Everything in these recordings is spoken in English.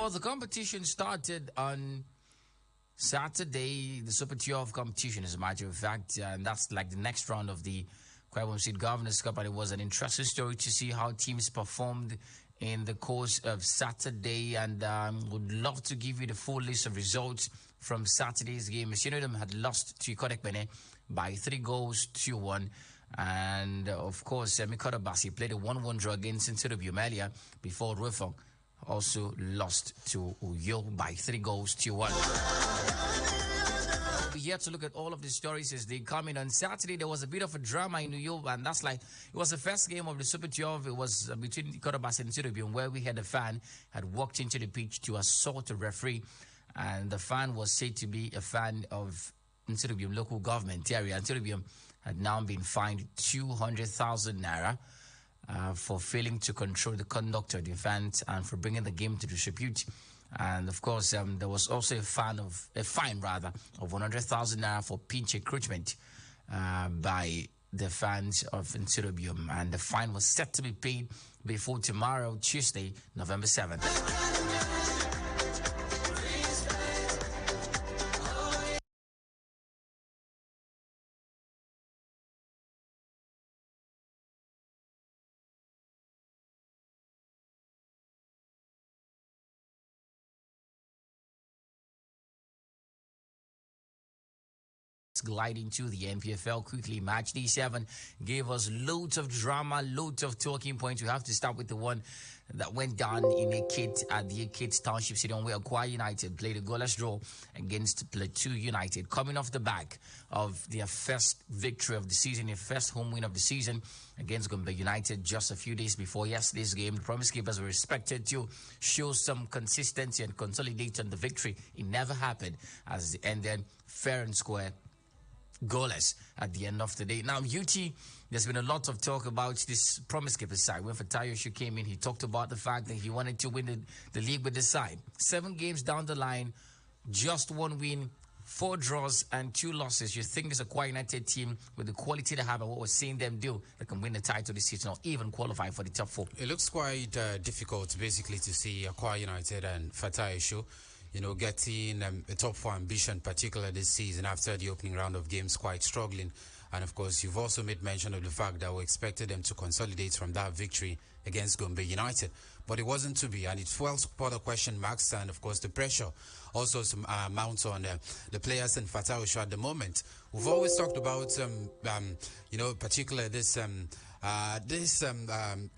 Well, the competition started on Saturday, the Super 12 competition, as a matter of fact, and that's like the next round of the Kwabon State Governors Cup, and it was an interesting story to see how teams performed in the course of Saturday, and would love to give you the full list of results from Saturday's game. Sinodom had lost to Kodek Bene by 3-1, and of course, Mikota Basi played a 1-1 draw against Sinodom earlier before Rufong also lost to Uyo by 3-1. We're here to look at all of the stories as they come in. On Saturday, there was a bit of a drama in Uyo, and that's like, it was the first game of the Super 12. It was between Korobas and Sidobium, where we had a fan had walked into the pitch to assault a referee, and the fan was said to be a fan of Sidobium local government area. And Sidobium had now been fined 200,000 naira. For failing to control the conduct of the event and for bringing the game to disrepute. And of course, there was also a fine of 100,000 naira for pinch encroachment by the fans of Nsirobium, and the fine was set to be paid before tomorrow, Tuesday, November 7th. Gliding to the NPFL quickly. Match day 7 gave us loads of drama, loads of talking points. We have to start with the one that went down in Ekit at the Ekit Township Stadium, where Akwa United played a goalless draw against Plateau United, coming off the back of their first victory of the season, their first home win of the season against Gombe United just a few days before yesterday's game. The Promise Keepers were expected to show some consistency and consolidate on the victory. It never happened, as it ended fair and square, goalless at the end of the day. Now, UT, there's been a lot of talk about this Promise Keepers side. When Fatayoshu came in, he talked about the fact that he wanted to win the league with the side. 7 games down the line, just 1 win, 4 draws and 2 losses. You think it's a Akwa United team with the quality they have and what we're seeing them do that can win the title this season or even qualify for the top 4? It looks quite difficult, basically, to see Akwa United and Fatayoshu, getting a top 4 ambition, particularly this season after the opening round of games, quite struggling. And of course, you've also made mention of the fact that we expected them to consolidate from that victory against Gombe United. But it wasn't to be, and it fuels further question marks, and of course the pressure also mounts on the players in Fatayoshu at the moment. We've always talked about, particularly this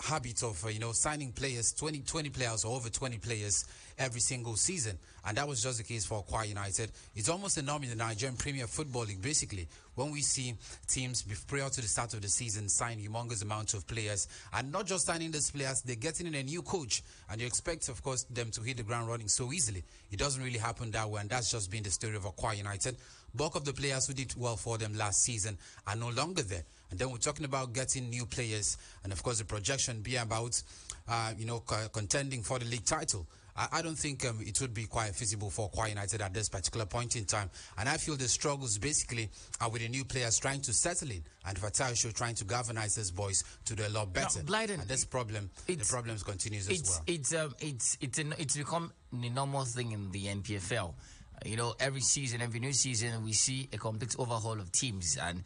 habit of signing players, 20 players or over 20 players every single season, and that was just the case for Akwa United. It's almost a norm in the Nigerian Premier Football League, basically, when we see teams prior to the start of the season sign humongous amounts of players, and not just signing these players, they're getting in a new coach, and you expect, of course, them to hit the ground running so easily. It doesn't really happen that way, and that's just been the story of Akwa United. Bulk of the players who did well for them last season are no longer there. And then we're talking about getting new players, and of course the projection be about contending for the league title. I don't think it would be quite feasible for Akwa United at this particular point in time. And I feel the struggles basically are with the new players trying to settle in, and Fatayoshu trying to galvanize these boys to do a lot better. Now, Blyden, and this problem, the problems continues as well. It's become a normal thing in the NPFL. Every season, every new season, we see a complete overhaul of teams, and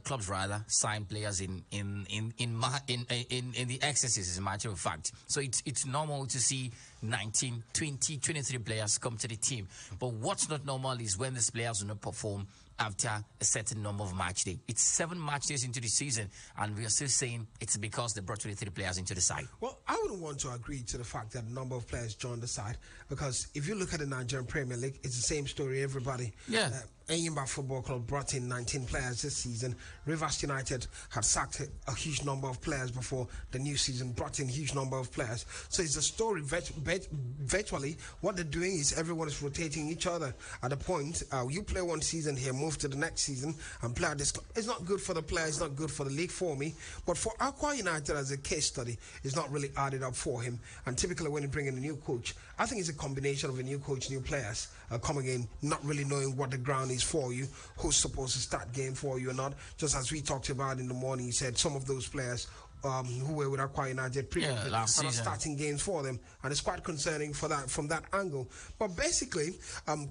clubs rather sign players in the excesses, as a matter of fact. So it's normal to see 19, 20, 23 players come to the team. But what's not normal is when these players do not perform after a certain number of match days. It's 7 match days into the season, and we are still saying it's because they brought 23 players into the side. Well, I wouldn't want to agree to the fact that a number of players joined the side, because if you look at the Nigerian Premier League, it's the same story, everybody. Yeah. Enyimba Football Club brought in 19 players this season. Rivers United had sacked a huge number of players before the new season, brought in a huge number of players. So it's a story, virtually, what they're doing is everyone is rotating each other. At a point, you play one season here, move to the next season, and play at this club. It's not good for the players, it's not good for the league for me. But for Akwa United as a case study, it's not really added up for him. And typically when you bring in a new coach, I think it's a combination of a new coach, new players coming in, not really knowing what the ground is for you, who's supposed to start game for you or not. Just as we talked about in the morning, you said some of those players who were with Aqua United previously, last and are season. starting games for them, and it's quite concerning for that from that angle. But basically,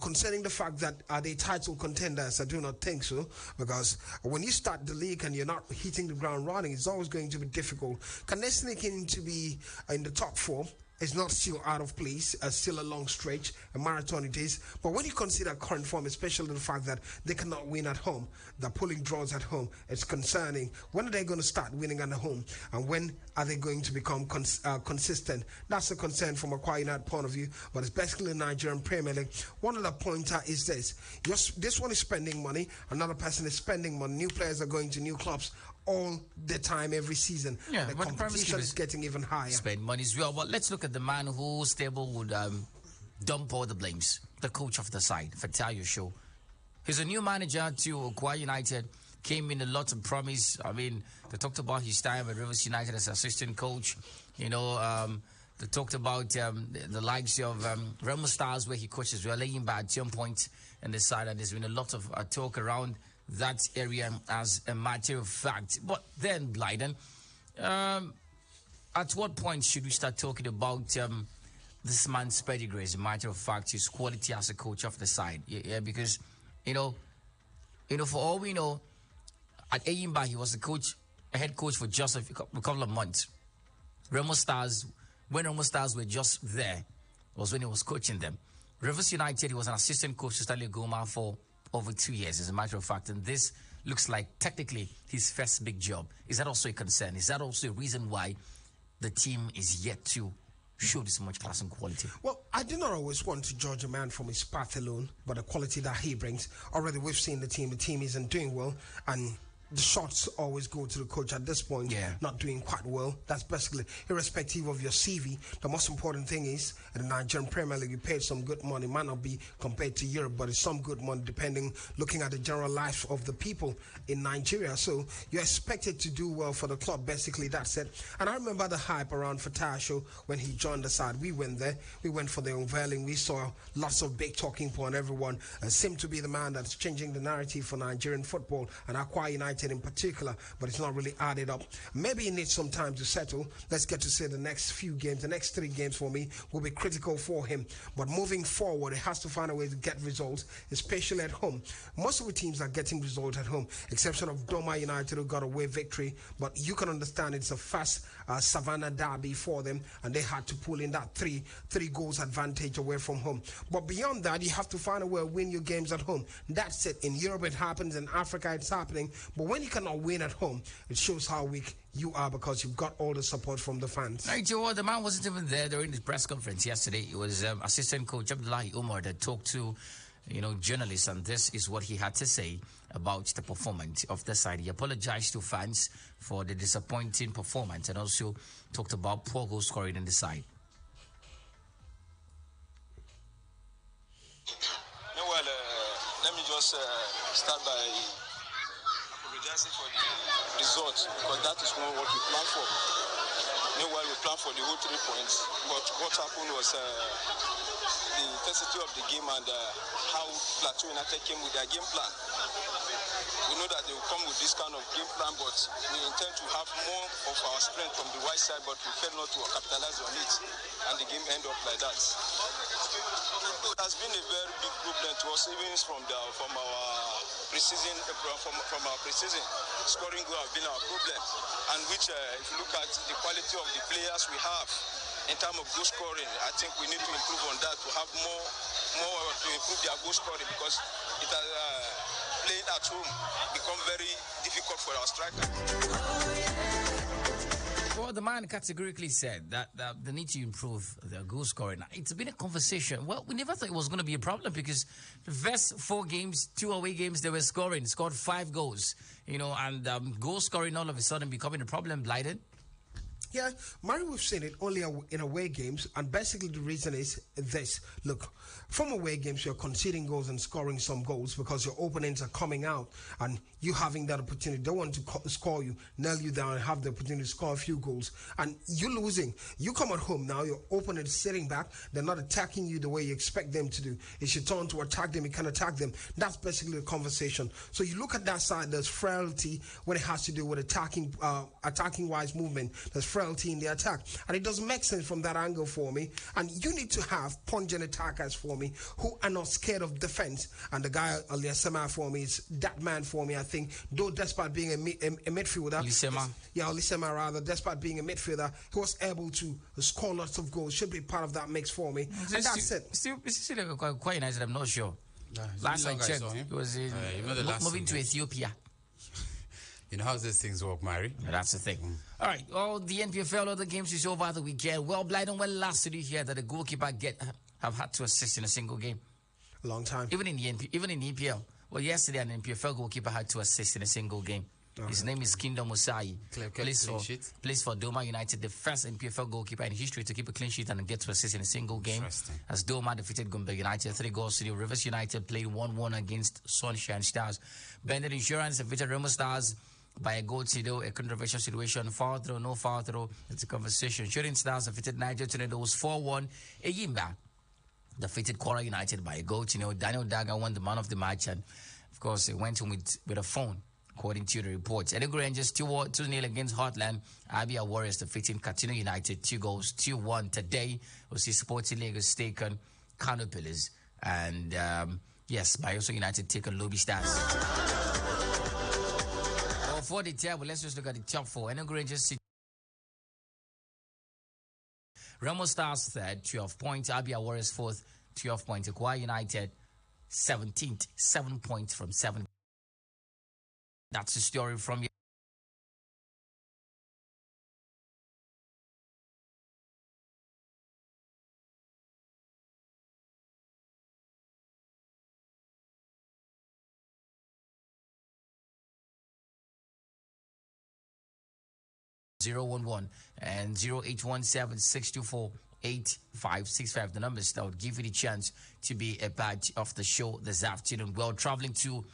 concerning the fact that are they title contenders, I do not think so, because when you start the league and you're not hitting the ground running, it's always going to be difficult. Can they sneak in to be in the top four? It's not still out of place, still a long stretch, a marathon it is. But when you consider current form, especially the fact that they cannot win at home, they're pulling draws at home, it's concerning. When are they going to start winning at home? And when are they going to become consistent? That's a concern from a Aqua United point of view, but it's basically the Nigerian Premier League. One other pointer is this. This one is spending money, another person is spending money. New players are going to new clubs all the time, every season. Yeah, the but competition is getting even higher. Spend money as well. But let's look at the man whose table would dump all the blames, the coach of the side, Fatayo Show. He's a new manager to Aqua United, came in a lot of promise. I mean, they talked about his time at Rivers United as assistant coach. You know, they talked about the likes of Remo Stars, where he coaches. We are laying by at some point in the side, and there's been a lot of talk around that area as a matter of fact. But then, Blyden, at what point should we start talking about this man's pedigree as a matter of fact, his quality as a coach of the side? Yeah, because, you know, for all we know, at Eyimba, he was a head coach for just a couple of months. Remo Stars, when Remo Stars were just there, was when he was coaching them. Rivers United, he was an assistant coach to Stanley Goma for over 2 years, as a matter of fact, and this looks like technically his first big job. Is that also a concern? Is that also a reason why the team is yet to show this much class and quality? Well, I do not always want to judge a man from his path alone, but the quality that he brings. Already we've seen the team isn't doing well, and the shots always go to the coach at this point, not doing quite well. That's basically irrespective of your CV. The most important thing is in the Nigerian Premier League, you paid some good money. Might not be compared to Europe, but it's some good money looking at the general life of the people in Nigeria. So you're expected to do well for the club. Basically, that's it. And I remember the hype around Fatasho when he joined the side. We went there. We went for the unveiling. We saw lots of big talking point. Everyone seemed to be the man that's changing the narrative for Nigerian football and Aqua United in particular, but it's not really added up. Maybe it needs some time to settle. Let's get to say the next few games, the next 3 games for me will be critical for him. But moving forward, he has to find a way to get results, especially at home. Most of the teams are getting results at home, exception of Doma United, who got a away victory. But you can understand it's a fast Savannah derby for them, and they had to pull in that three goals advantage away from home. But beyond that, you have to find a way to win your games at home. That's it. In Europe, it happens. In Africa, it's happening. But when you cannot win at home, it shows how weak you are because you've got all the support from the fans. Right, Joe, the man wasn't even there during his press conference yesterday. It was assistant coach Abdullahi Umar that talked to, journalists, and this is what he had to say about the performance of the side. He apologized to fans for the disappointing performance and also talked about poor goal scoring in the side. Well, let me just start by apologizing for the result, because that is not what we planned for. Meanwhile, we planned for the whole 3 points, but what happened was the intensity of the game and how Plateau United came with their game plan. We know that they will come with this kind of game plan, but we intend to have more of our strength from the right side, but we failed not to capitalize on it, and the game ended up like that. It has been a very big problem to us, even from our preseason. From our preseason, scoring goal has been our problem, and which, if you look at the quality of the players we have in terms of goal scoring, I think we need to improve on that to have more to improve their goal scoring, because it has playing at home become very difficult for our striker. Well, the man categorically said that they need to improve their goal scoring. It's been a conversation. Well, we never thought it was going to be a problem because the first 4 games, 2 away games, they were scored 5 goals, and goal scoring all of a sudden becoming a problem, Blyden. Yeah, Mary, we've seen it only in away games, and basically the reason is this. Look, from away games, you're conceding goals and scoring some goals because your opponents are coming out and you having that opportunity. They want to score you, nail you down, and have the opportunity to score a few goals. And you're losing. You come at home now, your opponent is sitting back. They're not attacking you the way you expect them to do. It's your turn to attack them. You can attack them. That's basically the conversation. So you look at that side, there's frailty when it has to do with attacking-wise movement. There's frailty in the attack, and it doesn't make sense from that angle for me. And you need to have pungent attackers for me who are not scared of defense, and the guy Olisema for me is that man for me. I think, though despite being a midfielder, Olisema rather, despite being a midfielder, he was able to score lots of goals. Should be part of that mix for me. And that's it. Still quite nice. I'm not sure. Last I checked, he was moving to Ethiopia. You know how these things work, Mary? That's the thing. All right. Well, the NPFL other games is over the weekend. Well, Blyden, when last did you hear that a goalkeeper have had to assist in a single game? A long time. Even in the EPL. Well, yesterday an NPFL goalkeeper had to assist in a single game. Okay. His name is Kingdom Musai. Plays for Doma United, the first NPFL goalkeeper in history to keep a clean sheet and get to assist in a single game. As Doma defeated Gombe United 3-0. Rivers United played 1-1 against Sunshine Stars. Bandit Insurance defeated Remo Stars by a goal to do, a controversial situation. Foul throw, no foul throw. It's a conversation. Shooting Stars defeated Niger Tornadoes 4-1. Eyimba defeated Kwara United by a goal to nil. Daniel Daga won the man of the match, and of course, he went home with a phone, according to the reports. Enugu Rangers 2-0 against Heartland. Abia Warriors defeating Katino United 2-1 today. We'll see Sporting Lagos taken Kano Pillars, and yes, Bayelsa United taken Lobby Stars. For the table, let's just look at the top four. Enugu Rangers Remo Stars third, 12 points. Abia Warriors fourth, 12 points. Akwa United 17th, 7 points from 7. That's the story from you. (011) and 0817-624-8565. The numbers that would give you the chance to be a part of the show this afternoon. Well, traveling to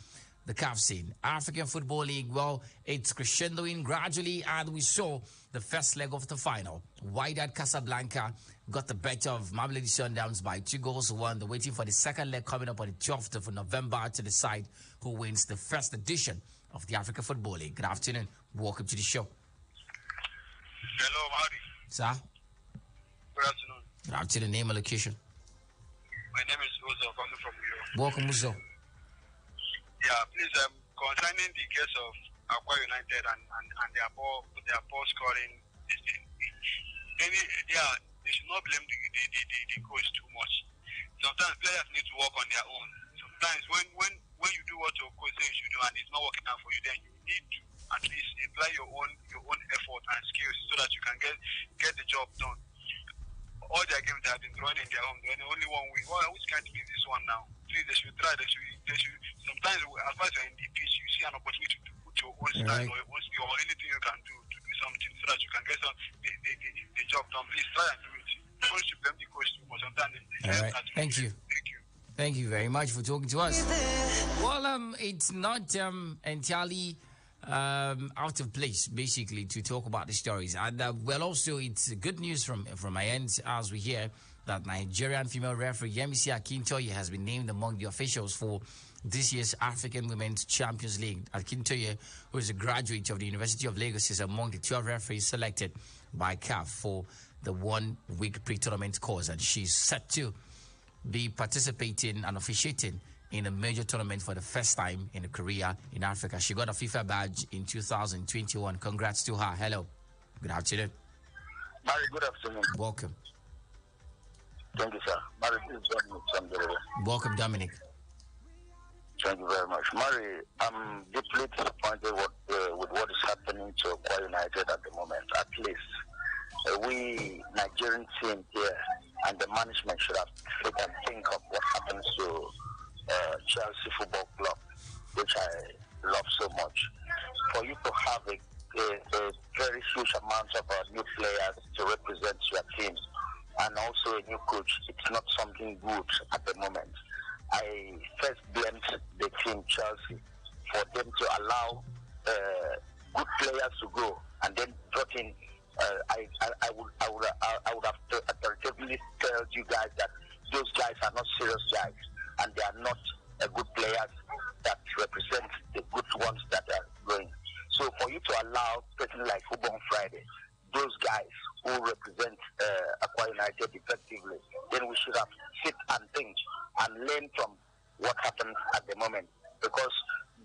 the CAF scene. African Football League, well, it's crescendoing gradually, and we saw the first leg of the final. Wydad Casablanca got the better of Mamelodi Sundowns by 2-1. They're waiting for the second leg coming up on the 12th of November to decide who wins the first edition of the African Football League. Good afternoon. Welcome to the show. Hello, Mari. Sir? Good afternoon. Good afternoon. Name and location. My name is Uzo, coming from Uyo. Welcome, Uzo. Yeah, please, concerning the case of Akwa United and their poor scoring, they should not blame the coach too much. Sometimes players need to work on their own. Sometimes when you do what your coach says you do and it's not working out for you, then you need to at least apply your own effort and skills so that you can get the job done. All their games they have been drawing in their home, they're only one win. Well, which can't be this one now? Please, they should try. They should. Sometimes, as far as you're in the pitch, you see an opportunity to put your own style or your own skill or anything you can do to do something so that you can get the job done. Please try and do it. Don't you blame the coach too much. Sometimes. All right. Thank you. Thank you very much for talking to us. Well, it's not entirely out of place, basically, to talk about the stories. And well, also, it's good news from my end as we hear that Nigerian female referee Yemisi Akintoye has been named among the officials for this year's African Women's Champions League. Akintoye, who is a graduate of the University of Lagos, is among the 12 referees selected by CAF for the 1-week pre-tournament course, and she's set to be participating and officiating in a major tournament for the first time in her career in Africa. She got a FIFA badge in 2021. Congrats to her. Hello. Good afternoon. Mary, good afternoon. Welcome. Thank you, sir. Mary, this is Dominic. Welcome, Dominic. Thank you very much. Mary, I'm deeply disappointed with what is happening to Akwa United at the moment. At least we Nigerian team here and the management should have taken and think of what happens to Chelsea Football Club, which I love so much. For you to have a a very huge amount of new players to represent your team, and also a new coach. It's not something good at the moment. I first blamed the team Chelsea for them to allow good players to go, and then brought in. I would have authoritatively tell you guys that those guys are not serious guys, and they are not good players that represent the good ones that are going. So for you to allow person like Ubon Friday, those guys who represent Akwa United effectively, then we should have sit and think and learn from what happens at the moment. Because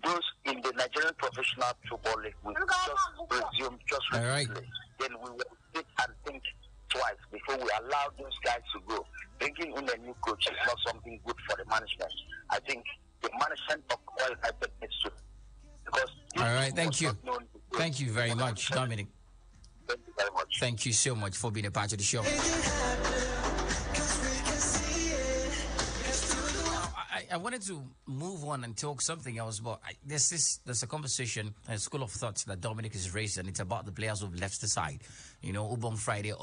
those in the Nigerian Professional Football League will just resume just recently. Then we will sit and think twice before we allow those guys to go. Bringing in a new coach is not something good for the management. I think the management of Akwa United needs to. Because all right, thank you. Thank you very much, Dominic. Thank you very much. Thank you so much for being a part of the show. I wanted to move on and talk something else, but there's a conversation, a school of thoughts that Dominic has raised, and it's about the players who've left the side. You know, Ubon Friday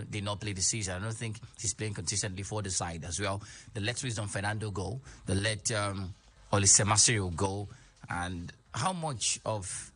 did not play the season. I don't think he's playing consistently for the side as well. They let Wisdom Fernando go. They let Olise Masiro go. And how much of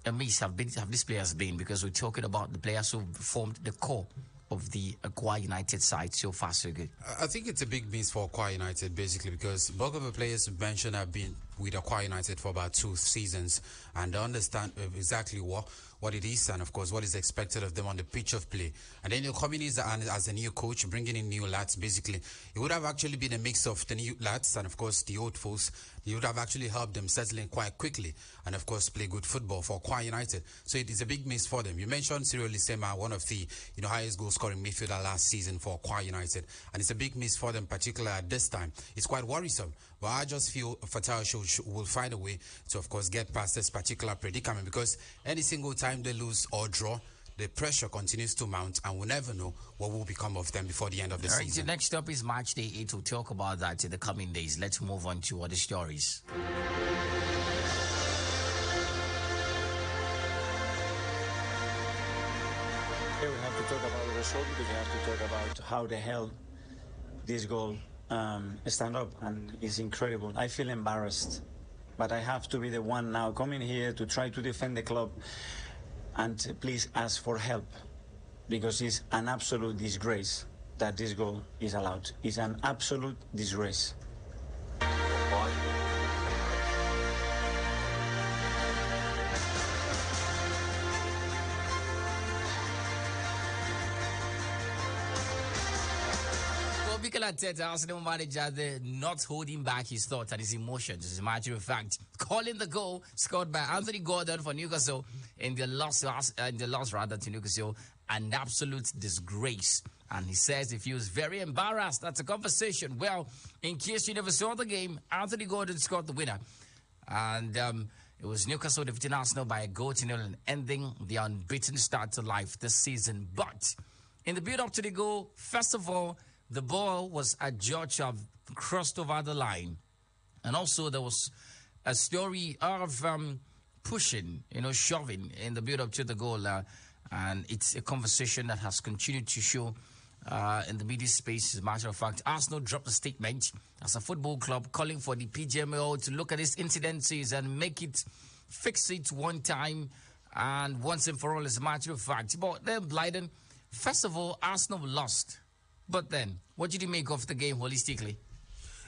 a miss have these players been? Because we're talking about the players who formed the core of the Akwa United side so far, so good. I think it's a big miss for Akwa United, basically, because bulk of the players mentioned have been with Akwa United for about 2 seasons, and they understand exactly what it is, and of course what is expected of them on the pitch of play. And then you're coming in as a new coach, bringing in new lads. Basically, it would have actually been a mix of the new lads and of course the old folks. It would have actually helped them settle in quite quickly and of course play good football for Akwa United. So it is a big miss for them. You mentioned Cyril Lisema, one of the highest goal scoring midfielder last season for Akwa United, and it's a big miss for them, particularly at this time. It's quite worrisome. But I just feel Fatah will find a way to, of course, get past this particular predicament, because any single time they lose or draw, the pressure continues to mount, and we'll never know what will become of them before the end of the season. So next up is March Day 8. We'll talk about that in the coming days. Let's move on to other stories. Here we have to talk about the result, because we have to talk about how the hell this goal stand up, and it's incredible. I feel embarrassed, but I have to be the one now coming here to try to defend the club and please ask for help, because it's an absolute disgrace that this goal is allowed. It's an absolute disgrace. Mikel Arteta, Arsenal manager, not holding back his thoughts and his emotions. As a matter of fact, calling the goal scored by Anthony Gordon for Newcastle in the loss to Newcastle an absolute disgrace. And he says he feels very embarrassed. That's a conversation. Well, in case you never saw the game, Anthony Gordon scored the winner. And it was Newcastle defeating Arsenal by a goal to 0 and ending the unbeaten start to life this season. But in the build-up to the goal, first of all, the ball was adjudged of crossed over the line. And also there was a story of pushing, shoving in the build-up to the goal. And it's a conversation that has continued to show in the media space. As a matter of fact, Arsenal dropped a statement as a football club calling for the PGMOL to look at these incidences and fix it one time and once and for all, as a matter of fact. But then, Blyden, first of all, Arsenal lost. But then, what did you make of the game holistically?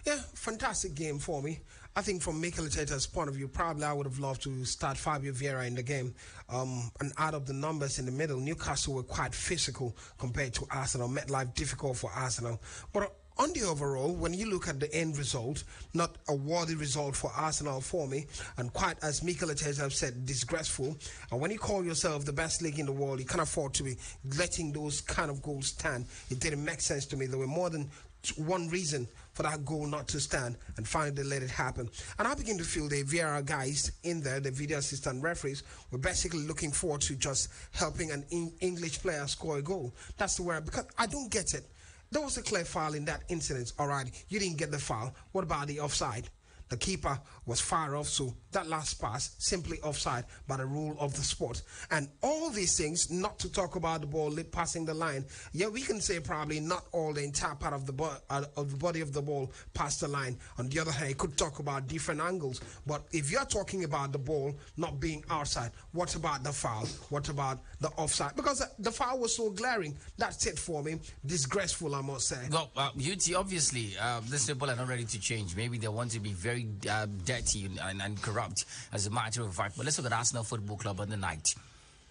Yeah, fantastic game for me. I think from Mikel Arteta's point of view, probably I would have loved to start Fabio Vieira in the game. And add up the numbers in the middle, Newcastle were quite physical compared to Arsenal. MetLife difficult for Arsenal. But on the overall, when you look at the end result, not a worthy result for Arsenal for me, and quite as Mikel Arteta said, disgraceful. And when you call yourself the best league in the world, you can't afford to be letting those kind of goals stand. It didn't make sense to me. There were more than one reason for that goal not to stand, and finally they let it happen. And I begin to feel the VAR guys in there, the video assistant referees, were basically looking forward to just helping an English player score a goal. That's the word, because I don't get it. There was a clear foul in that incident. All right, you didn't get the foul. What about the offside? The keeper was far off, so that last pass simply offside by the rule of the sport. And all these things, not to talk about the ball passing the line. Yeah, we can say probably not all the entire part of the body of the ball past the line. On the other hand, you could talk about different angles. But if you're talking about the ball not being outside, what about the foul? What about the offside? Because the foul was so glaring. That's it for me. Disgraceful, I must say. Well, UT, obviously, these people are not ready to change. Maybe they want to be very dirty and corrupt, as a matter of fact. But let's look at Arsenal Football Club on the night.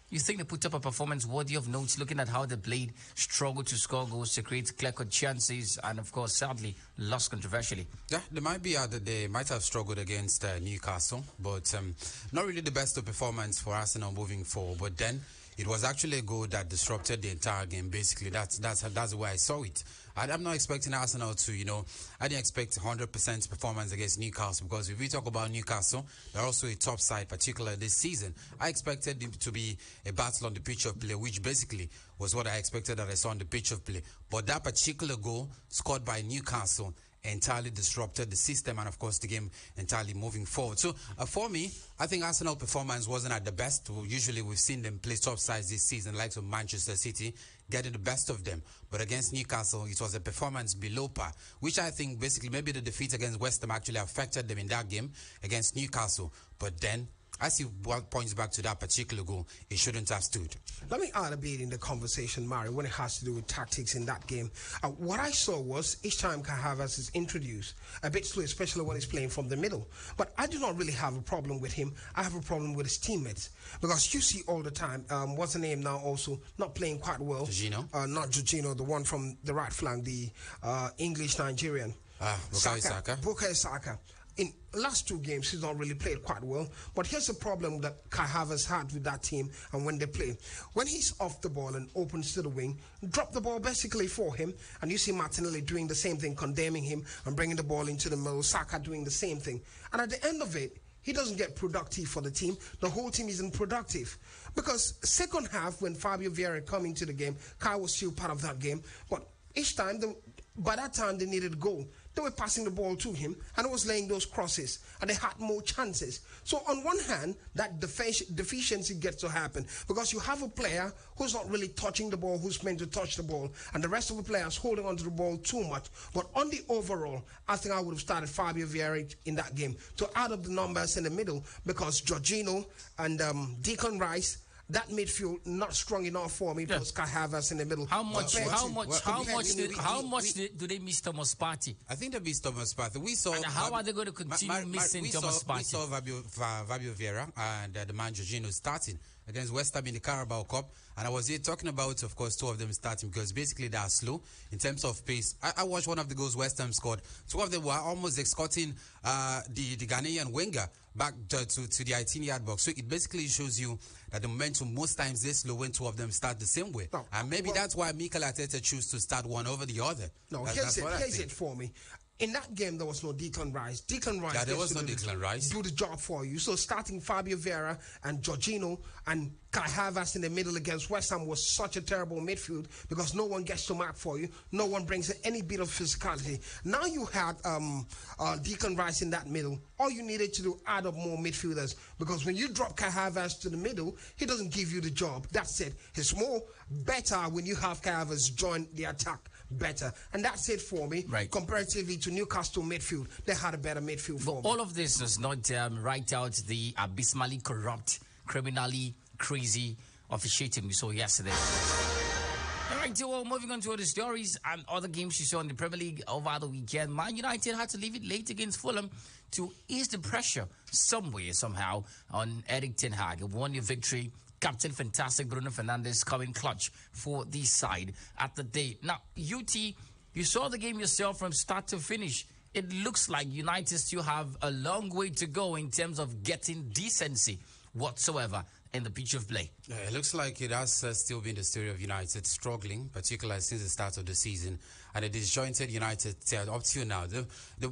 You think they put up a performance worthy of notes, looking at how they played, struggled to score goals, to create clear-cut chances, and of course, sadly, lost controversially? Yeah, they might have struggled against Newcastle, but not really the best of performance for Arsenal moving forward. But then it was actually a goal that disrupted the entire game. Basically, that's the way I saw it. I'm not expecting Arsenal to, I didn't expect 100% performance against Newcastle, because if we talk about Newcastle, they're also a top side, particularly this season. I expected it to be a battle on the pitch of play, which basically was what I expected that I saw on the pitch of play. But that particular goal scored by Newcastle entirely disrupted the system and, of course, the game entirely moving forward. So, for me, I think Arsenal performance wasn't at the best. Usually, we've seen them play top sides this season, like of Manchester City, getting the best of them. But against Newcastle, it was a performance below par, which I think basically maybe the defeat against West Ham actually affected them in that game against Newcastle. But then, I see what points back to that particular goal. It shouldn't have stood. Let me add a bit in the conversation, Mario, when it has to do with tactics in that game. What I saw was each time Kai Havertz is introduced, a bit slow, especially when he's playing from the middle. But I do not really have a problem with him. I have a problem with his teammates. Because you see all the time, what's the name now also, not playing quite well. Jorginho? Not Jorginho, the one from the right flank, the English-Nigerian. Bukayo Saka. In last two games, he's not really played quite well. But here's the problem that Kai Havertz had with that team and when they play. When he's off the ball and opens to the wing, drop the ball basically for him. And you see Martinelli doing the same thing, condemning him and bringing the ball into the middle. Saka doing the same thing. And at the end of it, he doesn't get productive for the team. The whole team isn't productive. Because second half, when Fabio Vieira came into the game, Kai was still part of that game. But each time, by that time, they needed a goal. They were passing the ball to him, and he was laying those crosses, and they had more chances. So on one hand, that deficiency gets to happen, because you have a player who's not really touching the ball, who's meant to touch the ball, and the rest of the players holding onto the ball too much. But on the overall, I think I would have started Fabio Vieira in that game to add up the numbers in the middle, because Jorginho and Declan Rice, that midfield not strong enough for me. Plus Kai Havertz in the middle. How much do they miss Thomas Partey? I think they miss Thomas Partey. We saw. And how are they going to continue missing Thomas Partey? We saw Fabio Vieira and the man Jorginho starting against West Ham in the Carabao Cup. And I was here talking about, of course, two of them starting because basically they are slow in terms of pace. I watched one of the goals West Ham scored. Two of them were almost escorting the Ghanaian winger back to the 18-yard box. So it basically shows you that the momentum most times is slow when two of them start the same way. No, and maybe that's why Mikel Arteta choose to start one over the other. No, here's it for me. In that game, there was no Declan Rice. Declan Rice. Yeah, there was no Declan Rice. Do the job for you. So starting Fabio Vieira and Jorginho and Kai Havertz in the middle against West Ham was such a terrible midfield because no one gets to mark for you. No one brings any bit of physicality. Now you had Declan Rice in that middle. All you needed to do, add up more midfielders, because when you drop Kai Havertz to the middle, he doesn't give you the job. That's it. It's more better when you have Kai Havertz join the attack better. And that's it for me. Right. Comparatively to Newcastle midfield, they had a better midfield for me. All of this does not write out the abysmally corrupt, criminally crazy officiating we saw yesterday. All right, so moving on to other stories and other games you saw in the Premier League over the weekend. Man United had to leave it late against Fulham to ease the pressure somehow on Erik ten Hag. A 1-0 victory. Captain Fantastic Bruno Fernandes coming clutch for the side at the day. Now, UT, you saw the game yourself from start to finish. It looks like United still have a long way to go in terms of getting decency whatsoever in the pitch of play. Yeah, it looks like it has still been the story of United struggling, particularly since the start of the season. And a disjointed United up till now.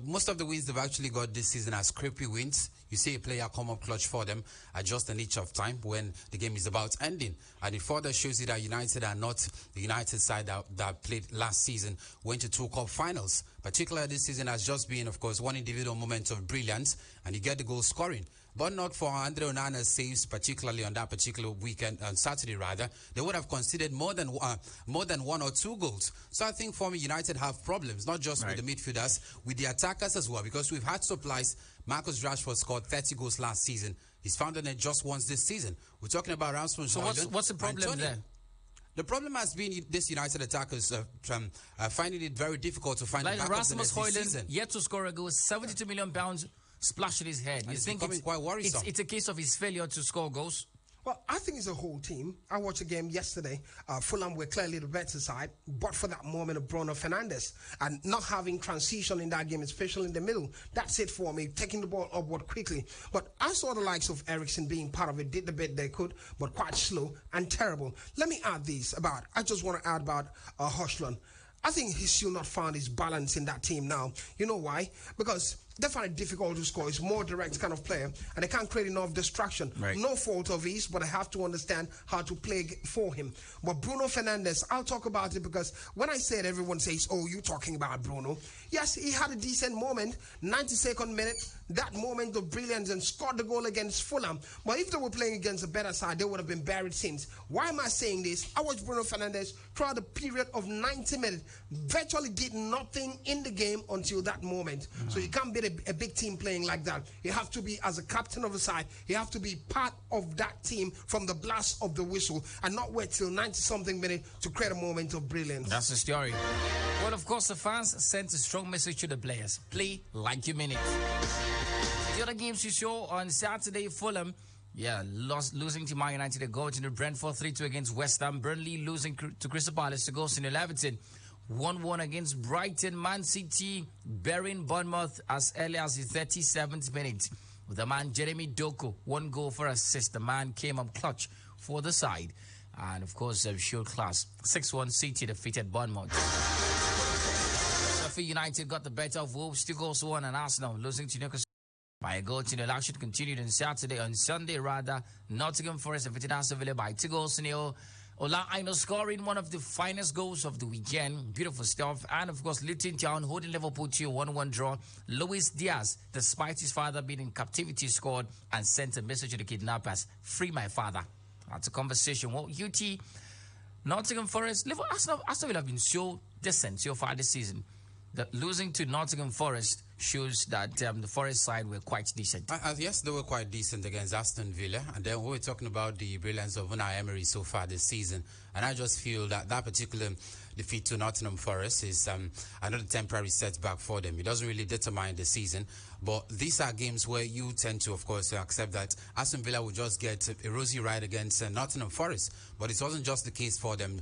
Most of the wins they've actually got this season are scrappy wins. You see a player come up clutch for them at just an inch of time when the game is about ending. And it further shows you that United are not the United side that played last season, went to 2 cup finals. Particularly this season has just been, of course, one individual moment of brilliance, and you get the goal scoring. but not for Andre Onana's saves, particularly on that particular weekend, on Saturday rather, they would have conceded more than 1 or 2 goals. So I think for me, United have problems, not just with the midfielders, with the attackers as well, because we've had supplies. Marcus Rashford scored 30 goals last season. He's found the net just once this season. We're talking about Rasmus Højlund. So what's the problem there? The problem has been this United attackers finding it very difficult to find the back Rasmus of the net this Højlund season. yet to score a goal, £72 million splashed in his head. You It's think becoming quite worrisome. it's a case of his failure to score goals? Well, I think it's a whole team. I watched a game yesterday. Fulham were clearly the better side, but for that moment of Bruno Fernandes and not having transition in that game, especially in the middle, that's it for me, taking the ball upward quickly. But I saw the likes of Eriksen being part of it, did the bit they could, but quite slow and terrible. Let me add this I just want to add about Højlund. I think he's still not found his balance in that team now. You know why? Because they find it difficult to score. He's a more direct kind of player, and they can't create enough distraction. Right. No fault of his, but I have to understand how to play for him. But Bruno Fernandes, I'll talk about it because when I said everyone says, oh, you're talking about Bruno. Yes, he had a decent moment, 92nd minute, that moment of brilliance and scored the goal against Fulham. But if they were playing against a better side, they would have been buried since. Why am I saying this? I watched Bruno Fernandes throughout the period of 90 minutes, virtually did nothing in the game until that moment. So you can't be a big team playing like that. You have to be, as a captain of a side, you have to be part of that team from the blast of the whistle and not wait till 90-something minutes to create a moment of brilliance. That's the story. Well, of course, the fans sent a strong message to the players. Play like you mean it. The other games you saw on Saturday, Fulham, losing to Man United, a goal to Brentford, 3-2 against West Ham. Burnley losing to Crystal Palace, to goals in Everton. 1-1 against Brighton. Man City burying Bournemouth as early as the 37th minute. With the man Jeremy Doku, 1 goal for assist. The man came up clutch for the side. And of course, showed class. 6-1 City defeated Bournemouth. Sheffield United got the better of Wolves, 2 goals to 1, and Arsenal losing to Newcastle by a goal to nil. Action continued on Sunday rather. Nottingham Forest defeated Aston Villa by 2 goals to 0. Ola Aina scoring one of the finest goals of the weekend. Beautiful stuff. And of course, Luton Town holding Liverpool to a 1-1 draw. Luis Diaz, despite his father being in captivity, scored and sent a message to the kidnappers: free my father. That's a conversation. Well, UT, Nottingham Forest, Aston Villa have been so decent so far this season. That losing to Nottingham Forest shows that the Forest side were quite decent. Yes, they were quite decent against Aston Villa. And then we were talking about the brilliance of Unai Emery so far this season. And I just feel that particular defeat to Nottingham Forest is another temporary setback for them. It doesn't really determine the season. But these are games where you tend to, of course, accept that Aston Villa will just get a rosy ride against Nottingham Forest. But it wasn't just the case for them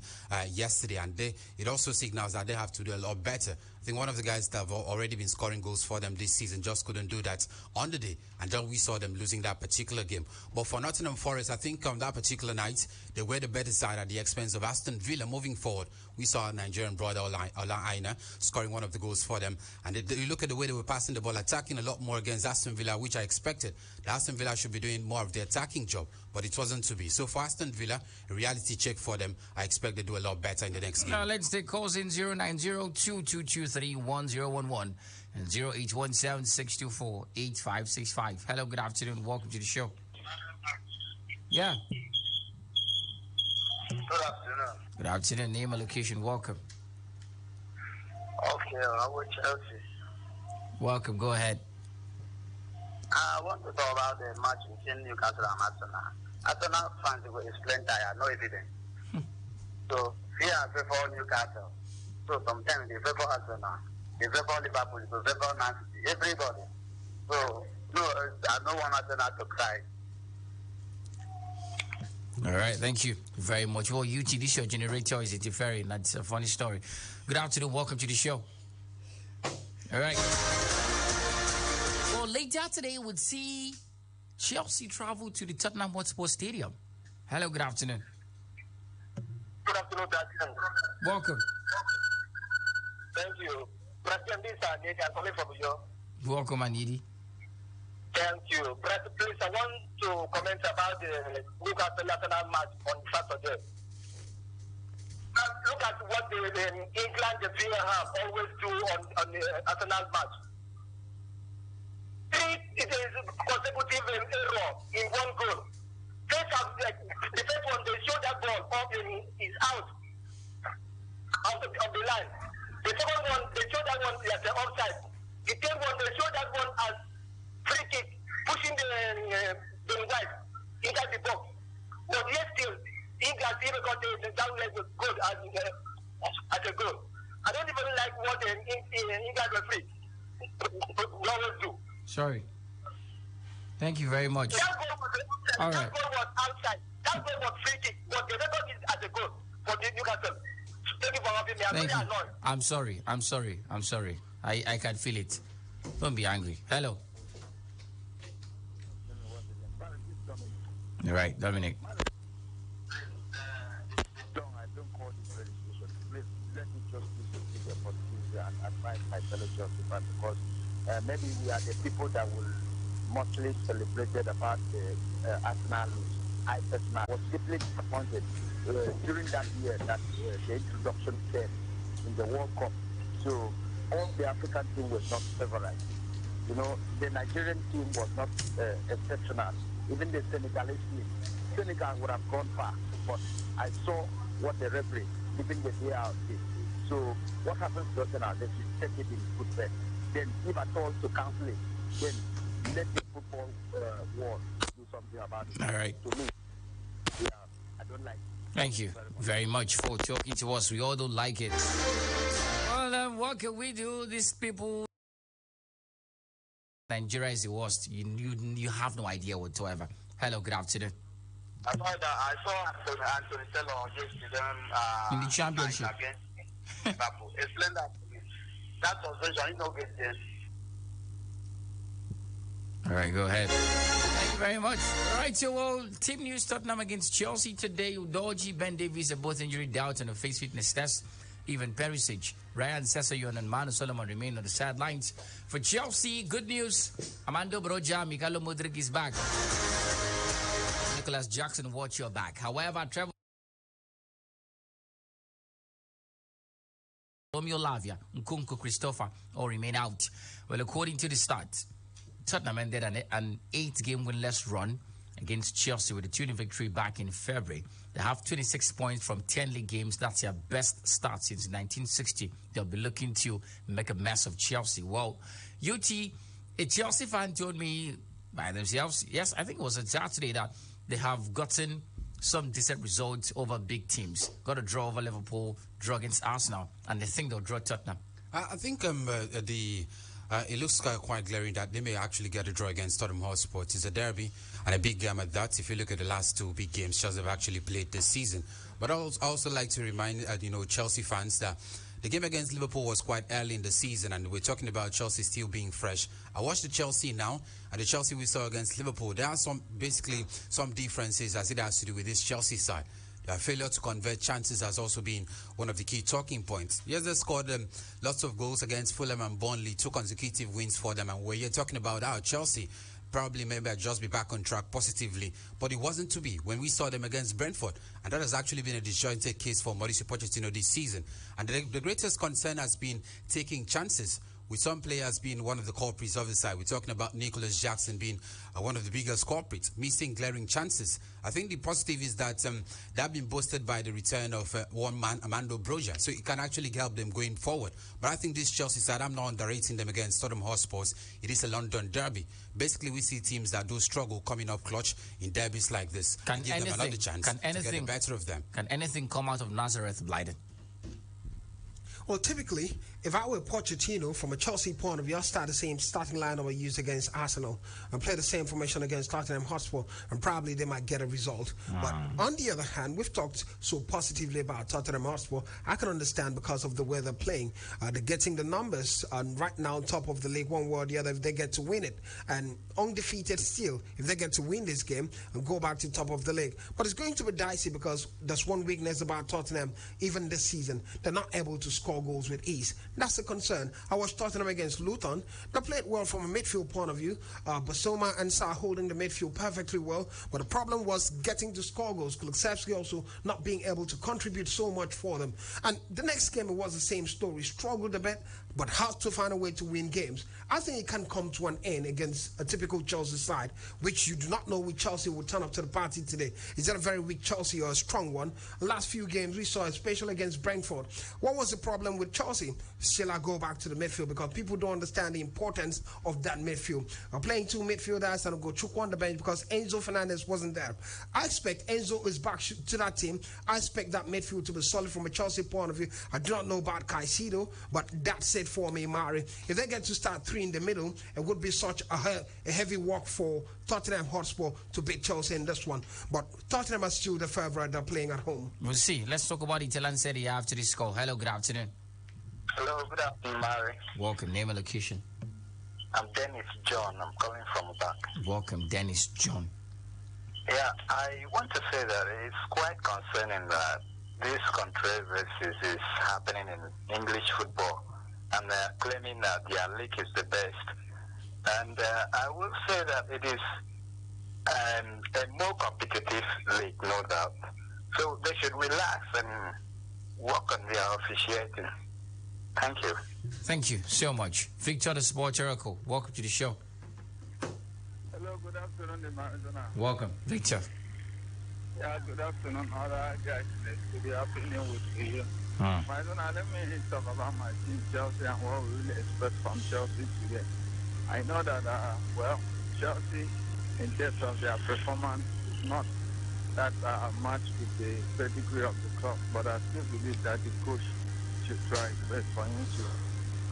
yesterday. And it also signals that they have to do a lot better. I think one of the guys that have already been scoring goals for them this season just couldn't do that on the day. And then we saw them losing that particular game. But for Nottingham Forest, I think on that particular night, they were the better side at the expense of Aston Villa. Moving forward, we saw Nigerian brother Ola Aina scoring one of the goals for them. And you look at the way they were passing the ball, attacking a lot more against Aston Villa, which I expected. The Aston Villa should be doing more of the attacking job, but it wasn't to be. So for Aston Villa, a reality check for them. I expect they do a lot better in the next game. Now let's take calls in 090-2223-1011 and 0817-624-8565. Hello, good afternoon. Welcome to the show. Yeah. Good afternoon. Good afternoon. Name and location. Welcome. Okay, I will Chelsea. Welcome. Go ahead. I want to talk about the match between Newcastle and Arsenal. Arsenal fans will explain tired, no evidence. So, here I favor Newcastle. So, sometimes they favor Arsenal, they favor Liverpool, they favor Man City, everybody. So, no, I don't want Arsenal to cry. All right, thank you very much. Well, UT, this show generator is interfering. That's a funny story. Good afternoon. Welcome to the show. All right. Well, later today, we'll see Chelsea travel to the Tottenham Hotspur Stadium. Hello, good afternoon. Good afternoon, President. Welcome. Thank you. President, this is Andy. I'm calling from you. Welcome, Anidi. Thank you. President, please, I want to comment about the Newcastle Arsenal match on Saturday. Look at what the England, the Birmingham always do on the Arsenal match. it is consecutive error in one goal. First half, the first one, they show that ball up in is out of the line. The second one, they show that one as the offside. The third one, they show that one as free kick, pushing the right inside the box. But yet still, England still got that leg goal as a goal. I don't even like what England referee always do. Sorry. Thank you very much. That goal was outside. All That right. goal was outside. That goal was free kick. But the record is as a goal for the Newcastle. Thank you for having me. I'm Thank very you. annoyed. I'm sorry. I can feel it. Don't be angry. Hello. All right, Dominic. I don't call this very special. Please let me just use the opportunity and advise my fellow Chelsea fans, because maybe we are the people that will mostly celebrated about the Arsenal news. I personally was deeply disappointed during that year that the introduction came in the World Cup. So all the African team was not favorized. You know, the Nigerian team was not exceptional. Even the Senegalese team. Senegal would have gone far, but I saw what the referee, even the day out did. So what happens to Arsenal? They should take it in good faith. Then if at all to cancel it, then let the football world do something about it. All right. To me, yeah, I don't like it. Thank you very much for talking to us. We all don't like it. Well, what can we do? These people. Nigeria is the worst. You have no idea whatsoever. Hello, good afternoon. I saw Anthony Taylor against them In the championship. against Liverpool. Explain that to me. That suspension is not getting. All right, go ahead. Thank you very much. All right, so team news: Tottenham against Chelsea today. Udogie, Ben Davies are both injury doubts on a face fitness test. Even Perisic, Ryan Sessegnon, and Manu Solomon remain on the sidelines. For Chelsea, good news: Armando Broja, Mikhailo Mudryk is back. Nicholas Jackson, watch your back. However, Trevor Romeo Lavia, Nkunku Christopher all remain out. Well, according to the stats, Tottenham ended an 8-game winless run against Chelsea with a 2-0 victory back in February. They have 26 points from 10 league games. That's their best start since 1960. They'll be looking to make a mess of Chelsea. Well, UT, a Chelsea fan told me by themselves, yes, I think it was on Saturday, that they have gotten some decent results over big teams. Got a draw over Liverpool, draw against Arsenal, and they think they'll draw Tottenham. I think it looks quite glaring that they may actually get a draw against Tottenham Hotspur. It's a derby and a big game at that. If you look at the last two big games Chelsea have actually played this season. But I also like to remind Chelsea fans that the game against Liverpool was quite early in the season, and we're talking about Chelsea still being fresh. I watched the Chelsea now, and the Chelsea we saw against Liverpool. There are some differences as it has to do with this Chelsea side. Their failure to convert chances has also been one of the key talking points. Yes, they scored lots of goals against Fulham and Burnley, 2 consecutive wins for them. And we're here talking about how Chelsea probably maybe just be back on track positively. But it wasn't to be when we saw them against Brentford. And that has actually been a disjointed case for Mauricio Pochettino this season. And the greatest concern has been taking chances, with some players being one of the culprits of the side. We're talking about Nicholas Jackson being one of the biggest culprits, missing glaring chances. I think the positive is that they've been boosted by the return of one man, Armando Broja, so it can actually help them going forward. But I think this Chelsea side, I'm not underrating them against Tottenham Hotspur. It is a London derby. Basically, we see teams that do struggle coming up clutch in derbies like this. Can give them another chance to get the better of them. Can anything come out of Nazareth, Blyden? Well, typically, if I were Pochettino, from a Chelsea point of view, I'll start the same starting lineup I used against Arsenal and play the same formation against Tottenham Hotspur, and probably they might get a result. But on the other hand, we've talked so positively about Tottenham Hotspur. I can understand because of the way they're playing. They're getting the numbers, and right now, top of the league, one way or the other, if they get to win it. And undefeated still, if they get to win this game and go back to top of the league. But it's going to be dicey because there's one weakness about Tottenham, even this season. They're not able to score goals with ease. That's the concern. I was Tottenham against Luton. They played well from a midfield point of view. Basoma and Sarr holding the midfield perfectly well. But the problem was getting to score goals. Kulusevski also not being able to contribute so much for them. And the next game, it was the same story. Struggled a bit, but had to find a way to win games. I think it can come to an end against a typical Chelsea side, which you do not know which Chelsea will turn up to the party today. Is that a very weak Chelsea or a strong one? Last few games we saw, especially against Brentford. What was the problem with Chelsea? Still, I go back to the midfield because people don't understand the importance of that midfield. Playing two midfielders and go Chukwu on the bench because Enzo Fernandez wasn't there. I expect Enzo is back to that team. I expect that midfield to be solid from a Chelsea point of view. I do not know about Caicedo, but that's it for me, Mari. If they get to start three in the middle, it would be such a heavy work for Tottenham Hotspur to beat Chelsea in this one. But Tottenham are still the favourite. They're playing at home. We'll see. Let's talk about Italian Serie A after this call. Hello, good afternoon. Hello, good afternoon, Mary. Welcome. Name and location. I'm Dennis John. I'm calling from back. Welcome, Dennis John. Yeah, I want to say that it's quite concerning that this controversy is happening in English football, and they're claiming that their league is the best. And I will say that it is a more competitive league, no doubt. So they should relax and work on their officiating. Thank you. Thank you so much. Victor, the Sports Oracle. Welcome to the show. Hello, good afternoon, Arizona. Welcome, Victor. Yeah, good afternoon, all right, guys. To be happy new with you. Arizona, let me talk about my team, Chelsea, and what we really expect from Chelsea today. I know that, Chelsea, in terms of their performance, is not that much with the pedigree of the club, but I still believe that the coach should try his best for him to.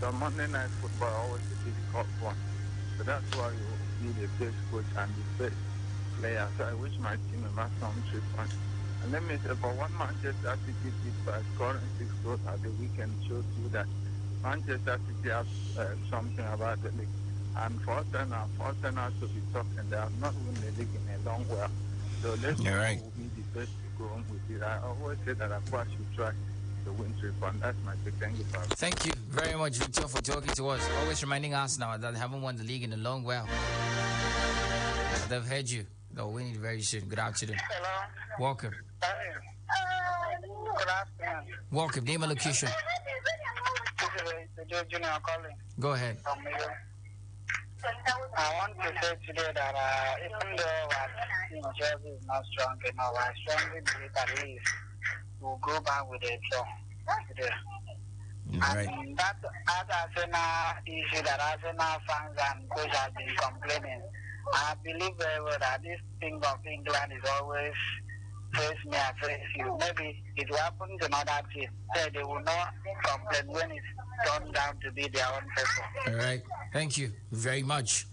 So Monday Night Football always a difficult one. So that's why you need a best coach and the best player. So I wish my team a maximum 3 points. And let me say, for one Manchester City did by scoring 6 goals at the weekend shows you that Manchester City has something about the league. And for Arsenal to be tough, and they have not won the league in a long while. So let's see right. who will be the best to go on with it. I always say that Aqua should try the win 3 points. That's my take. Thank you, Father. Thank you very much, Victor, for talking to us. Always reminding us now that they haven't won the league in a long while. They've heard you. They'll win it very soon. Good afternoon. Hello. Welcome. Good afternoon. Welcome. Name and location. This is Junior calling Go ahead. from you. I want to say today that even though our team Chelsea is not strong enough, I strongly believe at least we'll go back with a draw today. Right. And that Arsenal issue that Arsenal fans and coach have been complaining, I believe very well that this thing of England is always face me and face you. Maybe it will happen to another team. They will not complain when it's turned down to be their own people. All right. Thank you very much.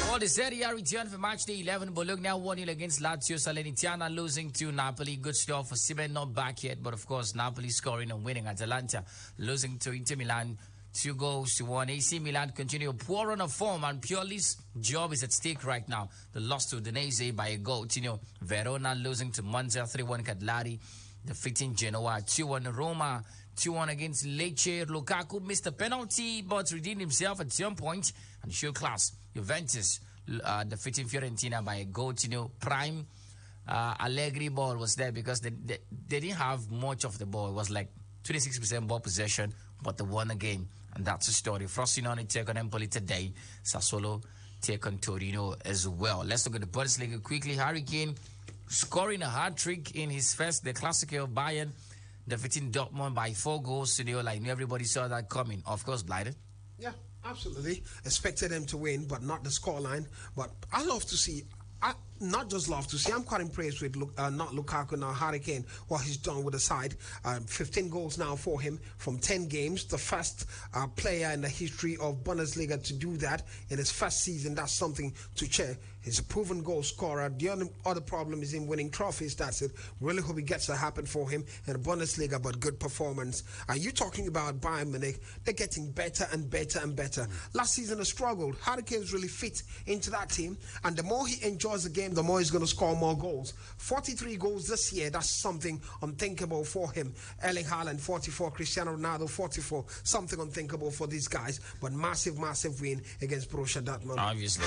Well, the Serie A return for match day 11. Bologna 1-0 against Lazio. Salernitana losing to Napoli. Good stuff for Osimhen, not back yet. But, of course, Napoli scoring and winning. Atalanta losing to Inter Milan. 2-1. AC Milan continue a poor run of form, and Pioli's job is at stake right now. The loss to Udinese by a goal. Verona losing to Monza. 3-1. Cagliari defeating Genoa. 2-1. Roma 2-1 against Lecce. Lukaku missed a penalty but redeemed himself at some point and showed class. Juventus defeating Fiorentina by a goal. Prime Allegri ball was there because they didn't have much of the ball. It was like 26% ball possession, but they won the game. And that's the story. Frosinone take on Empoli today. Sassuolo take on Torino as well. Let's look at the Bundesliga quickly. Harry Kane scoring a hat-trick in his first, the Classic of Bayern, defeating Dortmund by 4 goals to 0. Like everybody saw that coming. Of course, Blyden. Yeah, absolutely. Expected them to win, but not the scoreline. But I love to see. Not just love to see. I'm quite impressed with not Lukaku now, Harry Kane, what he's done with the side. 15 goals now for him from 10 games. The first player in the history of Bundesliga to do that in his first season. That's something to cheer. He's a proven goal scorer. The other problem is in winning trophies. That's it. Really hope it gets to happen for him in the Bundesliga, but good performance. You talking about Bayern Munich, they're getting better and better and better. Last season they struggled. Harry Kane's really fit into that team, and the more he enjoys the game, game, the more he's going to score more goals. 43 goals this year, that's something unthinkable for him. Erling Haaland, 44. Cristiano Ronaldo, 44. Something unthinkable for these guys. But massive, massive win against Borussia Dortmund. Obviously.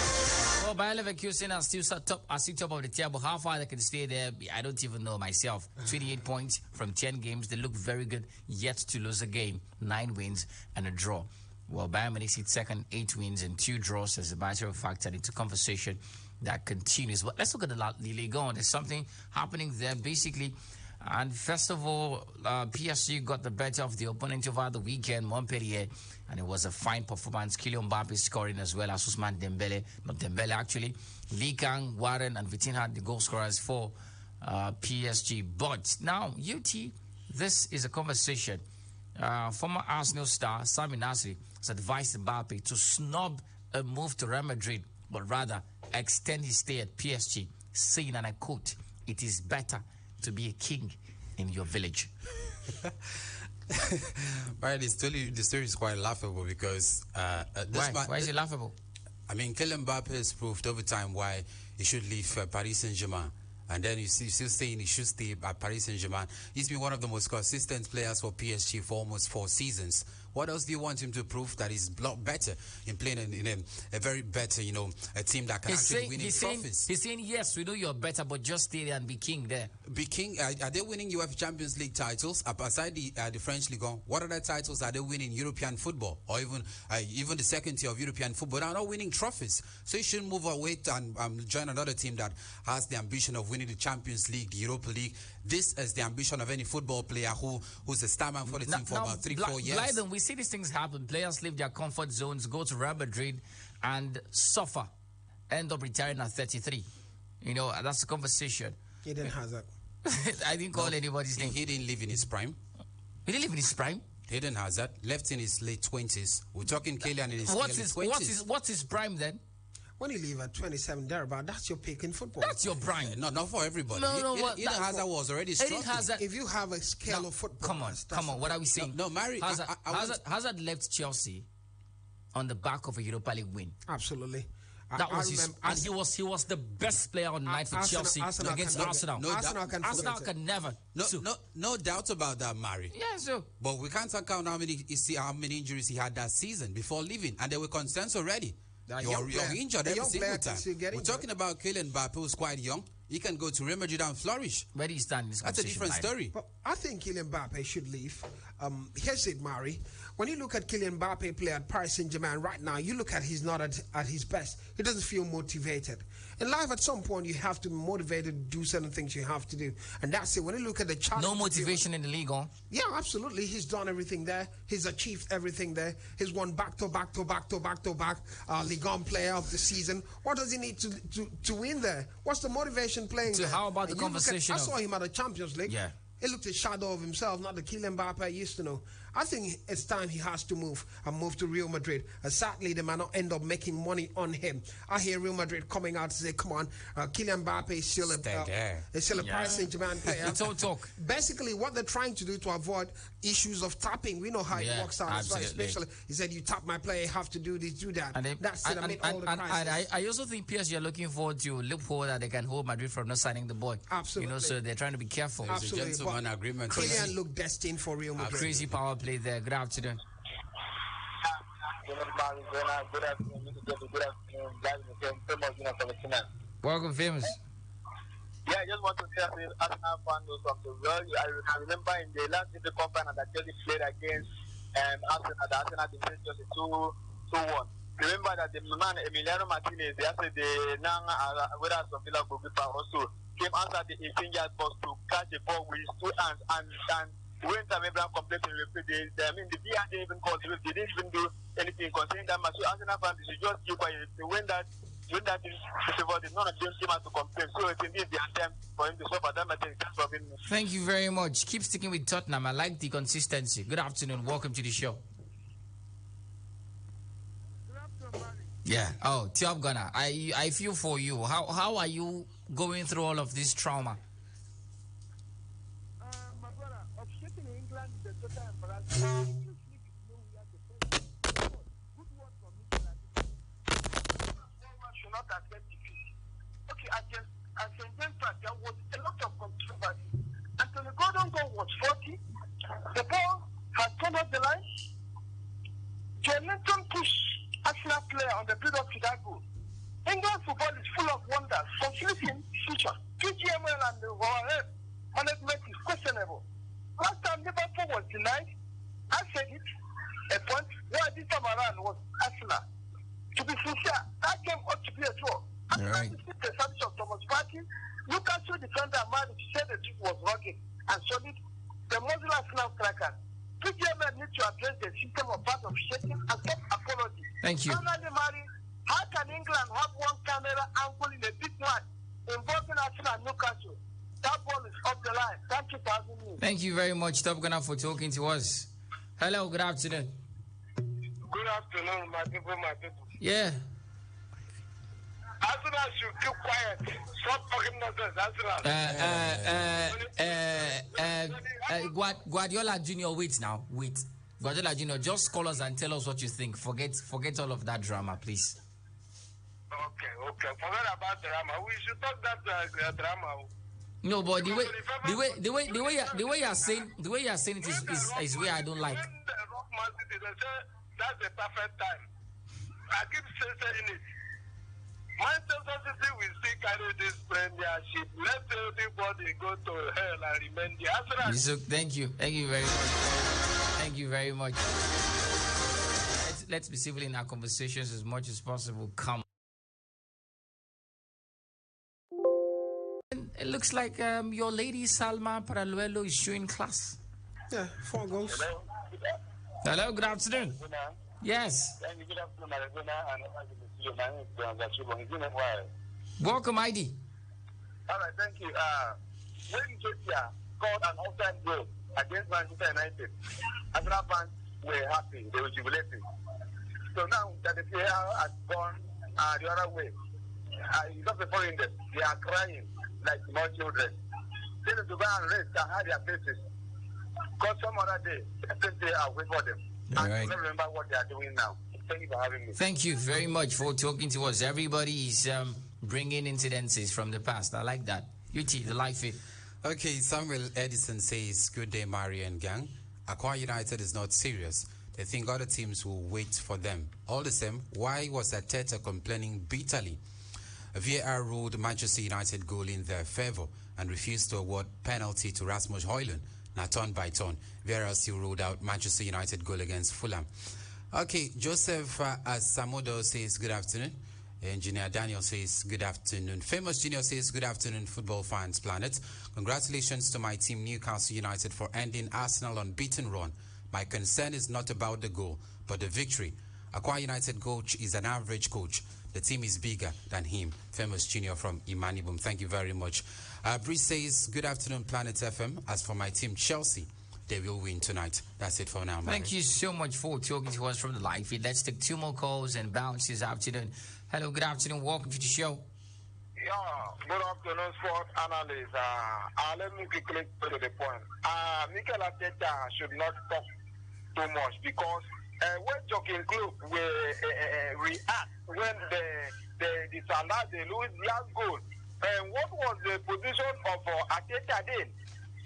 Well, Bayer Leverkusen are still top of the table. How far they can stay there, I don't even know myself. 28 points from 10 games. They look very good, yet to lose a game. 9 wins and a draw. Well, Bayern Munich sits second, 8 wins and 2 draws. As a matter of fact, and it's a conversation that continues. But let's look at the Ligue 1. There's something happening there, basically. And first of all, PSG got the better of the opponent over the weekend, Montpellier, and it was a fine performance. Kylian Mbappe scoring as well as Ousmane Dembele. Not Dembele, actually. Lee Kang, Warren, and Vitinha had the goal scorers for PSG. But now, UT, this is a conversation. Former Arsenal star Sami Nasri has advised Mbappe to snub a move to Real Madrid, but rather extend his stay at PSG, saying, and I quote, "It is better to be a king in your village." Right, the story is quite laughable because why is it laughable? I mean, Kylian Mbappe has proved over time why he should leave Paris Saint-Germain. And then he's still saying he should stay at Paris Saint-Germain. He's been one of the most consistent players for PSG for almost 4 seasons. What else do you want him to prove? That he's a lot better in playing in a very better, a team that can actually win trophies. He's saying, yes, we know you're better, but just stay there and be king there. Be king? Are they winning UEFA Champions League titles? Aside the French Ligue 1, what other titles are they winning? European football, or even the second tier of European football? They're not winning trophies. So he shouldn't move away and join another team that has the ambition of winning the Champions League, the Europa League. This is the ambition of any football player who's a starman for the team for about 3-4 years. Blyden, we see these things happen. Players leave their comfort zones, go to Real Madrid, and suffer. End up retiring at 33. That's the conversation. Eden Hazard. I didn't call anybody's name. He didn't live in his prime. He didn't live in his prime? Eden Hazard left in his late 20s. We're talking Kylian in his early 20s. What's his prime then? When you leave at 27 thereabout, that's your peak in football. That's your prime. No, not for everybody. Eden Hazard was already struggling. If you have a scale of football, come on. What are we saying? No, Mary. Hazard left Chelsea on the back of a Europa League win. Absolutely. He was the best player on the night for Chelsea against Arsenal. Arsenal can never. No doubt about that, Mary. Yeah, so. But we can't count how many injuries he had that season before leaving, and there were concerns already. You're injured every single time. We're talking about Kylian Mbappe, who's quite young. He can go to Real Madrid and flourish. Where do you stand in this That's a different story. But I think Kylian Mbappe should leave. Here's it, Mari. When you look at Kylian Mbappe play at Paris Saint-Germain right now, you look at he's not at his best. He doesn't feel motivated. In life, at some point, you have to be motivated to do certain things you have to do. And that's it. When you look at the challenge... No motivation in the league, huh? Yeah, absolutely. He's done everything there. He's achieved everything there. He's won back-to-back Ligue 1 player of the season. What does he need to win there? What's the motivation playing there? So how about the conversation? I saw him at the Champions League. Yeah. He looked a shadow of himself, not the Kylian Mbappe I used to know. I think it's time he has to move to Real Madrid. Sadly, they might not end up making money on him. I hear Real Madrid coming out to say, come on, Kylian Mbappe is still a Paris Saint-Germain player. It's all talk. Basically, what they're trying to do to avoid issues of tapping, we know how it works out. Absolutely. Especially, he said, you tap my player, you have to do this, do that. That's it, all the crisis. I also think PSG are looking forward to a loophole that they can hold Madrid from not signing the boy. Absolutely. So they're trying to be careful. Absolutely. It's a gentleman agreement. Kylian looked destined for Real Madrid. Crazy power play there. Good afternoon. Good afternoon. Welcome, Famous. Yeah, I just want to say, as Arsenal fan knows something. Well, I remember in the last League Cup final that Chelsea played against Arsenal, the Arsenal defeated Chelsea 2-1. Remember that the man Emiliano Martinez, yesterday, whether Aston Villa goalkeeper also came outside the 18-yard box to catch a ball with his 2 hands and when Sam Abraham complained to the referee, the VR didn't even call the referee. They didn't even do anything concerning that match. So Arsenal fans should just keep quiet. When that is favored, none of them came out to complain. So it's indeed the attempt for him to suffer that match. Thank you very much. Keep sticking with Tottenham. I like the consistency. Good afternoon. Welcome to the show. Yeah. Oh, Tiop Ghana. I feel for you. How are you going through all of this trauma? My brother, upsetting England is a total embarrassment. Should not accept defeat. okay, at St. James Park, there was a lot of controversy. Anthony Gordon goal was 40. The ball had turned off the line. Joe Linton pushed Arsenal player on the build-up to that goal. England football is full of wonders. Facilitating future. PGML and the Warren management is questionable. Last time Liverpool was denied, I said it, a point why this time around was Arsenal. To be sincere, that game ought to be a draw. All right. The service of Thomas Partey, Newcastle defender Madu said the trip was rugged and solid. The Muslim Arsenal striker. PGML need to address the system of part of shaking and stop apology. Thank you. Finally, Mari, how can England have one camera angle in a big match involving Arsenal and Newcastle? That ball is off the line. Thank you for having me. Thank you very much, Top Gunner, for talking to us. Hello, good afternoon. Good afternoon, my people, my people. Yeah. Arsenal should keep quiet. Stop talking nonsense, Arsenal. Guardiola Junior, wait now, wait. Guardiola Junior, just call us and tell us what you think. Forget all of that drama, please. Okay. Forget about drama. We should talk that drama. No, but the way you're saying it is where I don't like. When the Rockman City, they say that's the perfect time. I keep saying it. Manchester City will still carry this premiership. Let everybody go to hell and remain the Arsenal. So, thank you very much. Let's be civil in our conversations as much as possible. Come. It looks like your lady Salma Paraluelo is showing class. Yeah, 4 goals. Hello, good afternoon. Yes. Good afternoon, and Welcome, ID. all right, thank you. When Ethiopia scored an offside goal against Manchester United, Arsenal fans were happy, they were jubilating. So now that the player has gone the other way, it's not supporting them. They are crying like small children. They need to go and rest and hide their faces. Because some other day, they are wait for them. All And right. remember what they are doing now. Thank you for having me. Thank you very much for talking to us. Everybody is bringing incidences from the past. I like that. UT, the life it. Okay, Samuel Edison says, good day, Mario and gang. Aqua United is not serious. They think other teams will wait for them. All the same, why was Arteta complaining bitterly? VAR ruled Manchester United goal in their favour and refused to award penalty to Rasmus Højlund. Now, turn by turn, VAR still ruled out Manchester United goal against Fulham. Okay, Joseph Samodo says, good afternoon. Engineer Daniel says, good afternoon. Famous Junior says, good afternoon, football fans planet. Congratulations to my team, Newcastle United, for ending Arsenal unbeaten run. My concern is not about the goal, but the victory. Aqua United coach is an average coach. The team is bigger than him. Famous Junior from Imanibum. Thank you very much. Brice says, good afternoon, Planet FM. As for my team, Chelsea, they will win tonight. That's it for now, man. Thank you so much for talking to us from the live feed. Let's take 2 more calls and bounce this afternoon. Hello, good afternoon. Welcome to the show. Yeah, good afternoon, sports analyst. Let me quickly go to the point. Mikel Arteta should not talk too much because when Joking Club will react when they disallow the last goal. And what was the position of Arteta then?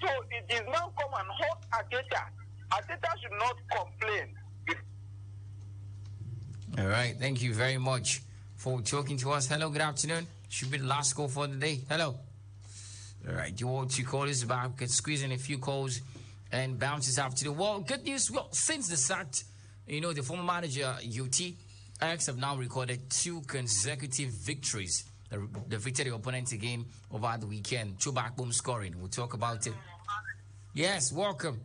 So it is now come and hurt Arteta. Arteta should not complain. All right. Thank you very much for talking to us. Hello, good afternoon. Should be the last call for the day. Hello. All right. You want to call us back? We can squeeze in a few calls and bounce this afternoon. Well, good news. Well, since the sacked, the former manager, UT, Ajax have now recorded 2 consecutive victories. The victory opponent again over the weekend. 2 backbone scoring. We'll talk about it. Yes, welcome.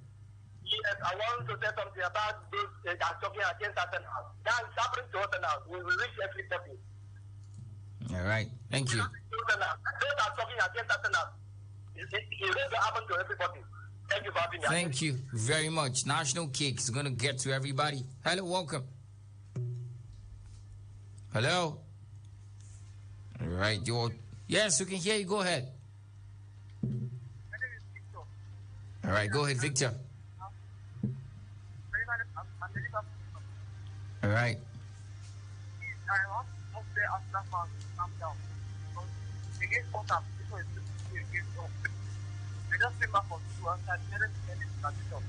Yes, I want to say something about this. I'm talking against Arsenal. That is happening to Arsenal. We will reach everybody. All right. Thank you. Those are talking against Arsenal. It will happen to everybody. Thank you for having me. Thank you very much. National Cake is going to get to everybody. Hello, welcome. Hello. All right. Yes, we can hear you. Go ahead. All right. Go ahead, Victor. All right. against Otam, this one is against us. I just came back from school after the parents made this transition.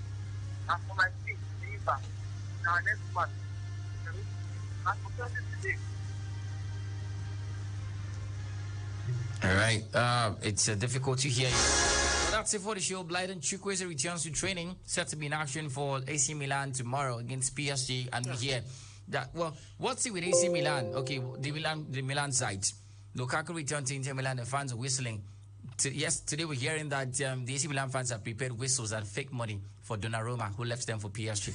And for my team, the impact, now next month, and for 20 today. All right. It's difficult to hear you. Well, that's it for the show. Blyden Chukwueze returns to training, set to be in action for AC Milan tomorrow against PSG. And we hear that, well, what's it with AC Milan? Okay, the Milan side. Lukaku returned to Inter Milan, the fans are whistling. Today we're hearing that the AC Milan fans have prepared whistles and fake money for Donnarumma, who left them for PSG.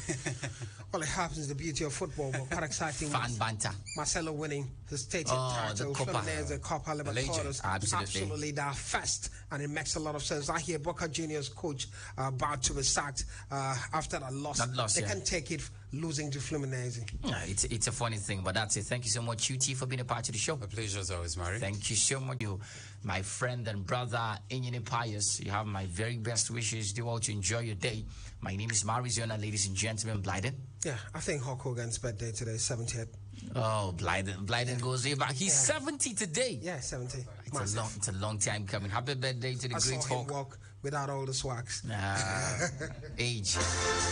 Well, it happens, the beauty of football, but quite exciting. Fan banter. Marcelo winning his stated title, the Copa Libertadores. Absolutely, they're fast, and it makes a lot of sense. I hear Boca Juniors coach about to be sacked after that loss. They can take it losing to Fluminense. Yeah, it's a funny thing, but that's it. Thank you so much, UT, for being a part of the show. A pleasure as always, Mari. Thank you so much, you, my friend and brother, Inyini Pius. You have my very best wishes. Do all to enjoy your day. My name is Mariziona, ladies and gentlemen. Blyden. Yeah, I think Hulk Hogan's birthday today is 70th. Oh, Blyden goes way back. He's 70 today. Yeah, 70. It's a long time coming. Happy birthday to the great Hulk. Hulk. Walk without all the swags. Age.